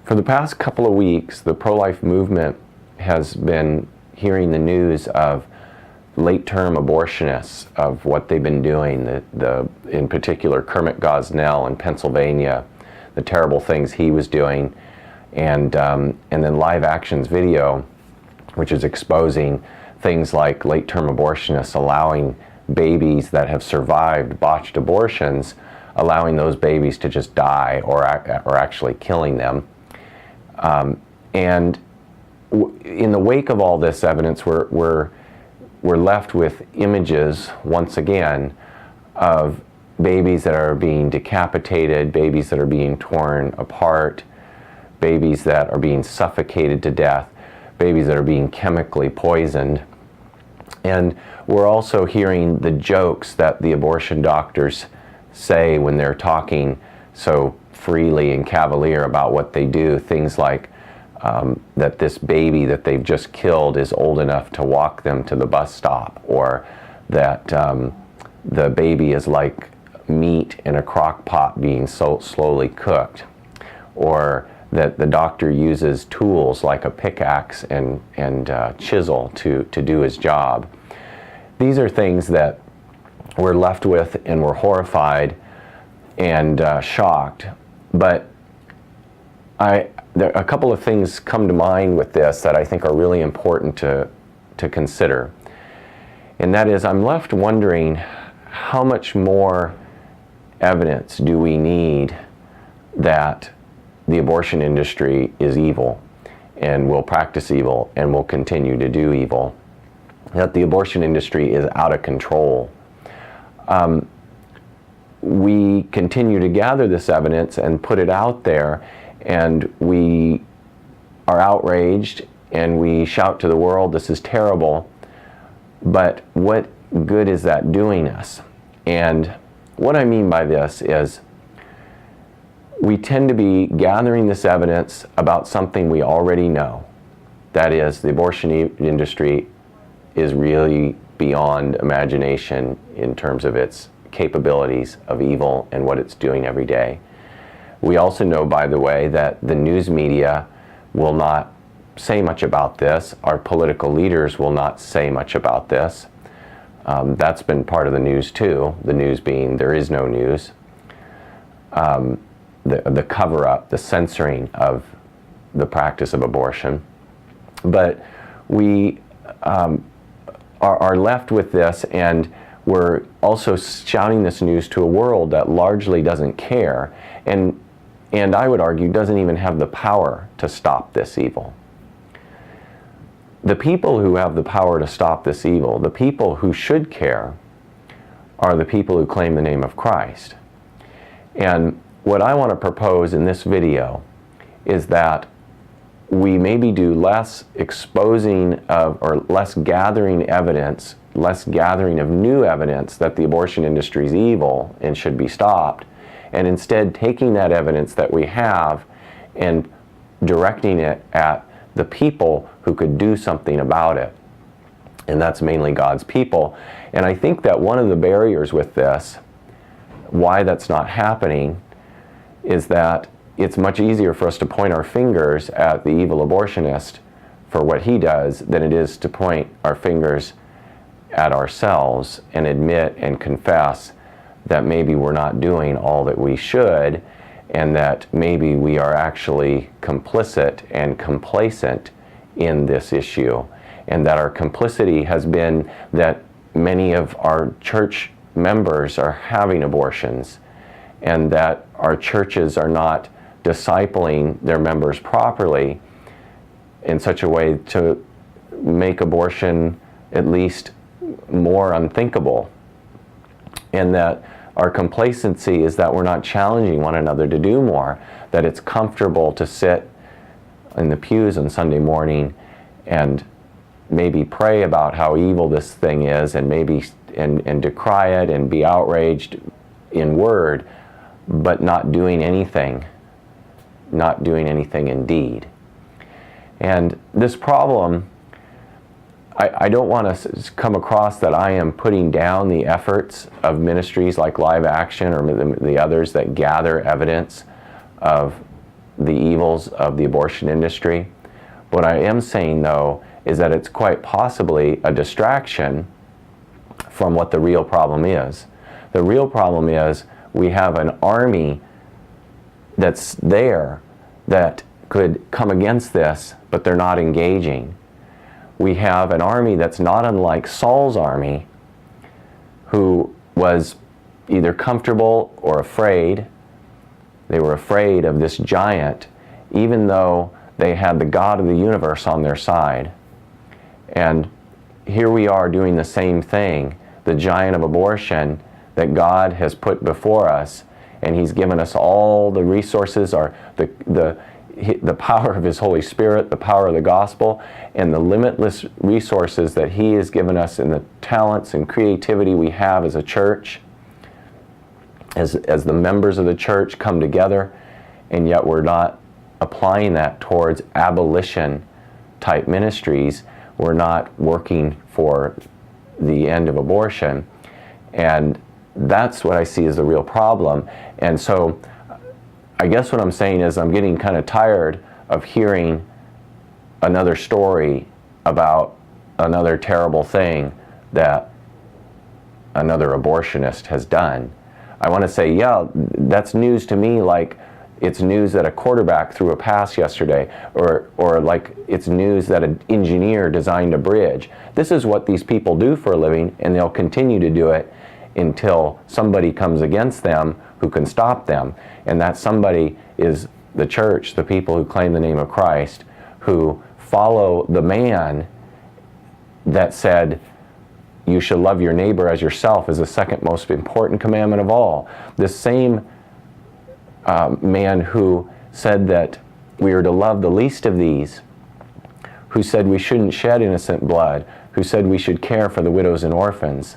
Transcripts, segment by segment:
For the past couple of weeks, the pro-life movement has been hearing the news of late-term abortionists, of what they've been doing, in particular Kermit Gosnell in Pennsylvania, the terrible things he was doing, and then Live Action's video, which is exposing things like late-term abortionists allowing babies that have survived botched abortions, allowing those babies to just die or actually killing them. And in the wake of all this evidence, we're left with images, once again, of babies that are being decapitated, babies that are being torn apart, babies that are being suffocated to death, babies that are being chemically poisoned. And we're also hearing the jokes that the abortion doctors say when they're talking so freely and cavalier about what they do. Things like that this baby that they've just killed is old enough to walk them to the bus stop, or that the baby is like meat in a crock pot being so slowly cooked, or that the doctor uses tools like a pickaxe and chisel to do his job. These are things that we're left with, and we're horrified and shocked. But a couple of things come to mind with this that I think are really important to consider. And that is, I'm left wondering, how much more evidence do we need that the abortion industry is evil and will practice evil and will continue to do evil, that the abortion industry is out of control? We continue to gather this evidence and put it out there, and we are outraged and we shout to the world, this is terrible, but what good is that doing us? And what I mean by this is, we tend to be gathering this evidence about something we already know. That is, the abortion industry is really beyond imagination in terms of its capabilities of evil and what it's doing every day. We also know, by the way, that the news media will not say much about this. Our political leaders will not say much about this. That's been part of the news too, the news being there is no news. The cover-up, the censoring of the practice of abortion. But we are left with this, and we're also shouting this news to a world that largely doesn't care, and I would argue doesn't even have the power to stop this evil. The people who have the power to stop this evil, the people who should care, are the people who claim the name of Christ. And what I want to propose in this video is that we maybe do less exposing of, or less gathering evidence, less gathering of new evidence that the abortion industry is evil and should be stopped, and instead taking that evidence that we have and directing it at the people who could do something about it. And that's mainly God's people. And I think that one of the barriers with this, why that's not happening, is that it's much easier for us to point our fingers at the evil abortionist for what he does than it is to point our fingers at ourselves and admit and confess that maybe we're not doing all that we should, and that maybe we are actually complicit and complacent in this issue, and that our complicity has been that many of our church members are having abortions, and that our churches are not discipling their members properly in such a way to make abortion at least more unthinkable. And that our complacency is that we're not challenging one another to do more, that it's comfortable to sit in the pews on Sunday morning and maybe pray about how evil this thing is, and maybe and decry it and be outraged in word, but not doing anything in deed. And this problem, I don't want to come across that I am putting down the efforts of ministries like Live Action or the others that gather evidence of the evils of the abortion industry. What I am saying, though, is that it's quite possibly a distraction from what the real problem is. The real problem is we have an army that's there that could come against this, but they're not engaging. We have an army that's not unlike Saul's army, who was either comfortable or afraid. They were afraid of this giant, even though they had the God of the universe on their side. And here we are doing the same thing, the giant of abortion that God has put before us, and He's given us all the resources, the power of His Holy Spirit, the power of the gospel, and the limitless resources that He has given us in the talents and creativity we have as a church, as the members of the church come together, and yet we're not applying that towards abolition type ministries. We're not working for the end of abortion. And that's what I see as the real problem. And so I guess what I'm saying is I'm getting kind of tired of hearing another story about another terrible thing that another abortionist has done. I want to say, yeah, that's news to me, like it's news that a quarterback threw a pass yesterday, or like it's news that an engineer designed a bridge. This is what these people do for a living, and they'll continue to do it until somebody comes against them who can stop them. And that somebody is the church, the people who claim the name of Christ, who follow the man that said, you should love your neighbor as yourself, is the second most important commandment of all. The same man who said that we are to love the least of these, who said we shouldn't shed innocent blood, who said we should care for the widows and orphans.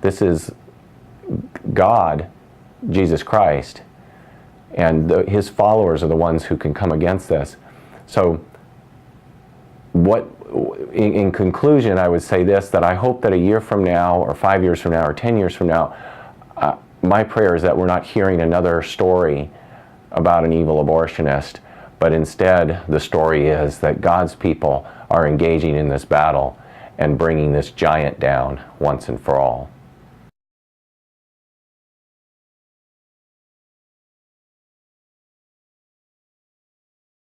This is God, Jesus Christ, and His followers are the ones who can come against this. So in conclusion, I would say this, that I hope that a year from now, or 5 years from now, or 10 years from now, my prayer is that we're not hearing another story about an evil abortionist, but instead the story is that God's people are engaging in this battle and bringing this giant down once and for all.